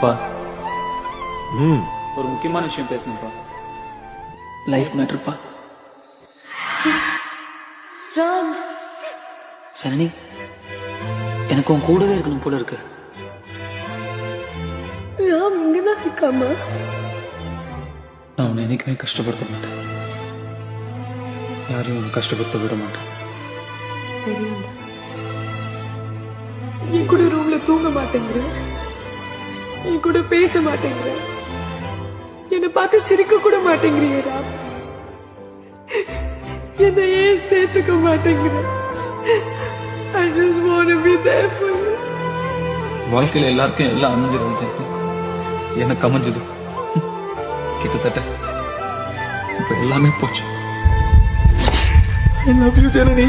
அப்பா ஒரு முக்கியமான விஷயம் பேசணும்ப்பா. லைஃப் மேட்டர்ப்பா. ராம், சரணி, எனக்கு உன் கூடவே இருக்கணும் போல இருக்கு. ராம் இங்கதான் இருக்காமா? நான் உன்னை என்னைக்குமே கஷ்டப்படுத்த மாட்டேன். யாரையும் உன்னை கஷ்டப்படுத்த விட மாட்டேன். தெரியும். என் கூட ரூம்ல தூங்க மாட்டேங்கிற, என் கூட பேச மாட்டேங்கிற, என்னை பார்த்து சிரிக்க கூட மாட்டேங்கிறீங்க ராம். என்னை ஏன் சேர்த்துக்க மாட்டேங்கிற? I just want to be there for you. வாழ்க்கையில எல்லாருக்கும் எல்லாம் அமைஞ்சிருச்சு, எனக்கு அமைஞ்சது கிட்டத்தட்ட இப்ப எல்லாமே போச்சு. I love you, Janani.